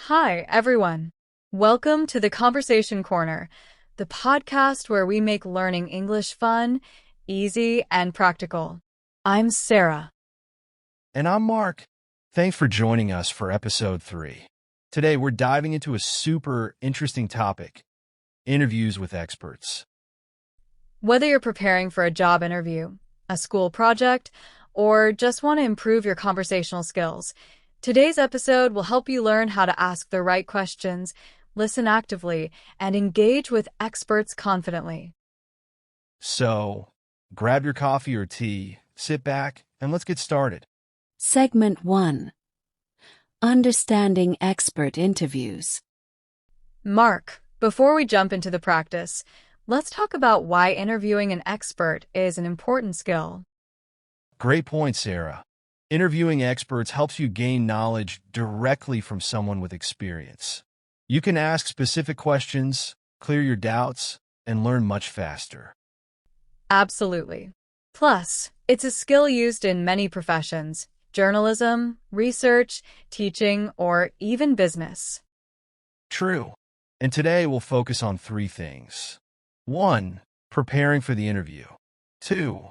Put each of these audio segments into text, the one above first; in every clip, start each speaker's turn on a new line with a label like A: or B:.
A: Hi, everyone. Welcome to the Conversation Corner, the podcast where we make learning English fun, easy, and practical. I'm Sarah.
B: And I'm Mark. Thanks for joining us for episode 3. Today, we're diving into a super interesting topic, interviews with experts.
A: Whether you're preparing for a job interview, a school project, or just want to improve your conversational skills, today's episode will help you learn how to ask the right questions, listen actively, and engage with experts confidently.
B: So, grab your coffee or tea, sit back, and let's get started.
C: Segment 1. Understanding expert interviews.
A: Mark, before we jump into the practice, let's talk about why interviewing an expert is an important skill.
B: Great point, Sarah. Interviewing experts helps you gain knowledge directly from someone with experience. You can ask specific questions, clear your doubts, and learn much faster.
A: Absolutely. Plus, it's a skill used in many professions: journalism, research, teaching, or even business.
B: True. And today we'll focus on 3 things. 1. Preparing for the interview. 2.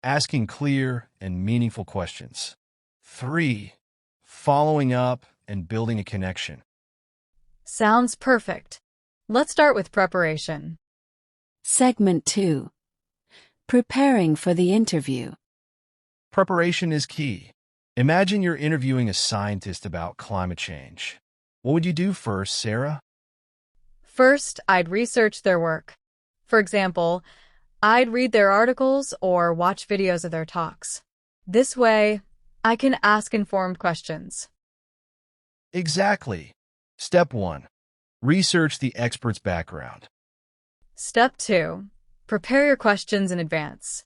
B: Asking clear and meaningful questions. 3. Following up and building a connection.
A: Sounds perfect. Let's start with preparation.
C: Segment 2. Preparing for the interview.
B: Preparation is key. Imagine you're interviewing a scientist about climate change. What would you do first, Sarah?
A: First, I'd research their work. For example, I'd read their articles or watch videos of their talks. This way, I can ask informed questions.
B: Exactly. Step 1. Research the expert's background.
A: Step 2. Prepare your questions in advance.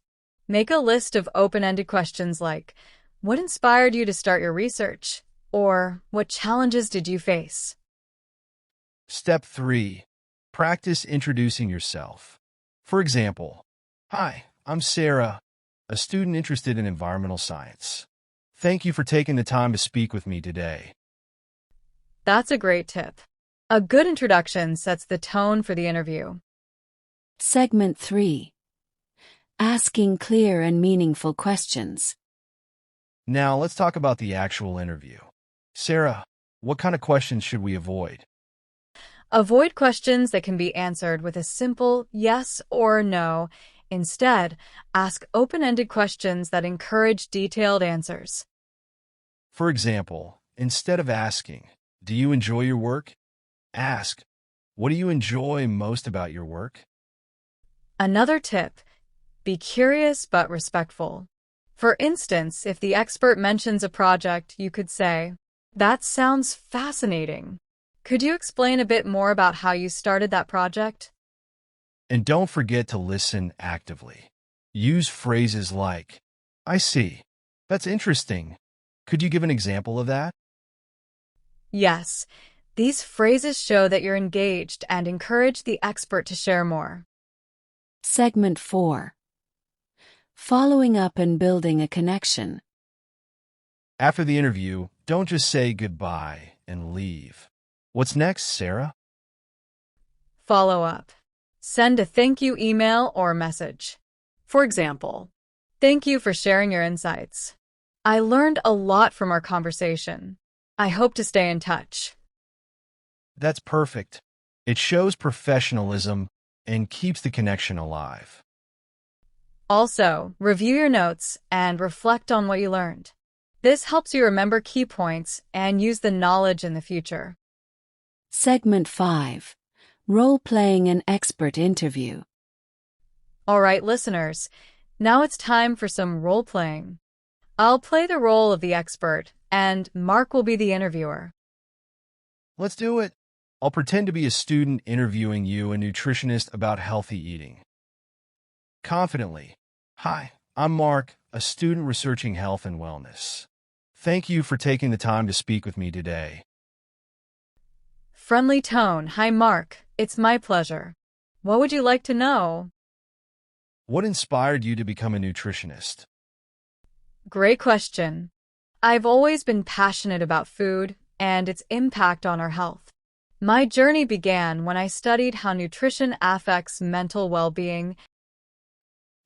A: Make a list of open-ended questions like, what inspired you to start your research? Or, what challenges did you face?
B: Step 3. Practice introducing yourself. For example, hi, I'm Sarah, a student interested in environmental science. Thank you for taking the time to speak with me today.
A: That's a great tip. A good introduction sets the tone for the interview.
C: Segment 3. Asking clear and meaningful questions.
B: Now let's talk about the actual interview. Sarah, what kind of questions should we avoid?
A: Avoid questions that can be answered with a simple yes or no. Instead, ask open-ended questions that encourage detailed answers.
B: For example, instead of asking, do you enjoy your work? Ask, what do you enjoy most about your work?
A: Another tip: be curious but respectful. For instance, if the expert mentions a project, you could say, "That sounds fascinating. Could you explain a bit more about how you started that project?"
B: And don't forget to listen actively. Use phrases like, I see. That's interesting. Could you give an example of that?
A: Yes, these phrases show that you're engaged and encourage the expert to share more.
C: Segment 4. Following up and building a connection.
B: After the interview, don't just say goodbye and leave. What's next, Sarah?
A: Follow up. Send a thank you email or message. For example, thank you for sharing your insights. I learned a lot from our conversation. I hope to stay in touch.
B: That's perfect. It shows professionalism and keeps the connection alive.
A: Also, review your notes and reflect on what you learned. This helps you remember key points and use the knowledge in the future.
C: Segment 5. Role-playing an expert interview.
A: All right, listeners, now it's time for some role-playing. I'll play the role of the expert, and Mark will be the interviewer.
B: Let's do it. I'll pretend to be a student interviewing you, a nutritionist, about healthy eating. Confidently, hi, I'm Mark, a student researching health and wellness. Thank you for taking the time to speak with me today.
A: Friendly tone. Hi, Mark. It's my pleasure. What would you like to know?
B: What inspired you to become a nutritionist?
A: Great question. I've always been passionate about food and its impact on our health. My journey began when I studied how nutrition affects mental well-being.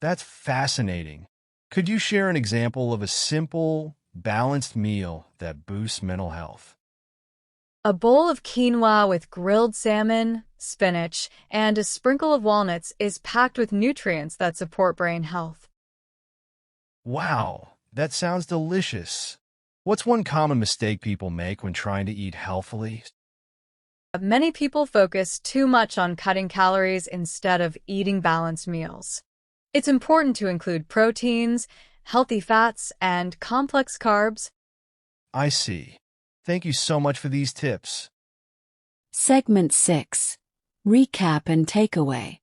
B: That's fascinating. Could you share an example of a simple, balanced meal that boosts mental health?
A: A bowl of quinoa with grilled salmon, spinach, and a sprinkle of walnuts is packed with nutrients that support brain health.
B: Wow, that sounds delicious. What's one common mistake people make when trying to eat healthily?
A: Many people focus too much on cutting calories instead of eating balanced meals. It's important to include proteins, healthy fats, and complex carbs.
B: I see. Thank you so much for these tips.
C: Segment 6. Recap and takeaway.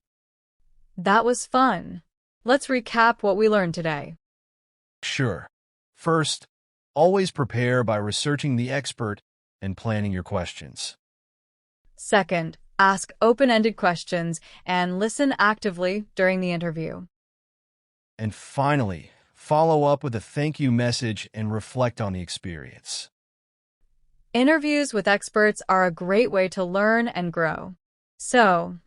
A: That was fun. Let's recap what we learned today.
B: Sure. First, always prepare by researching the expert and planning your questions.
A: Second, ask open-ended questions and listen actively during the interview.
B: And finally, follow up with a thank you message and reflect on the experience.
A: Interviews with experts are a great way to learn and grow. So,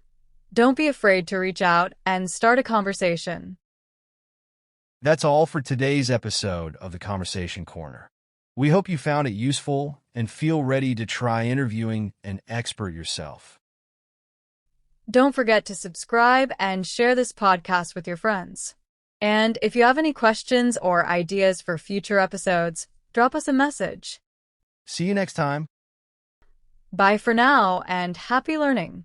A: don't be afraid to reach out and start a conversation.
B: That's all for today's episode of the Conversation Corner. We hope you found it useful and feel ready to try interviewing an expert yourself.
A: Don't forget to subscribe and share this podcast with your friends. And if you have any questions or ideas for future episodes, drop us a message.
B: See you next time.
A: Bye for now and happy learning.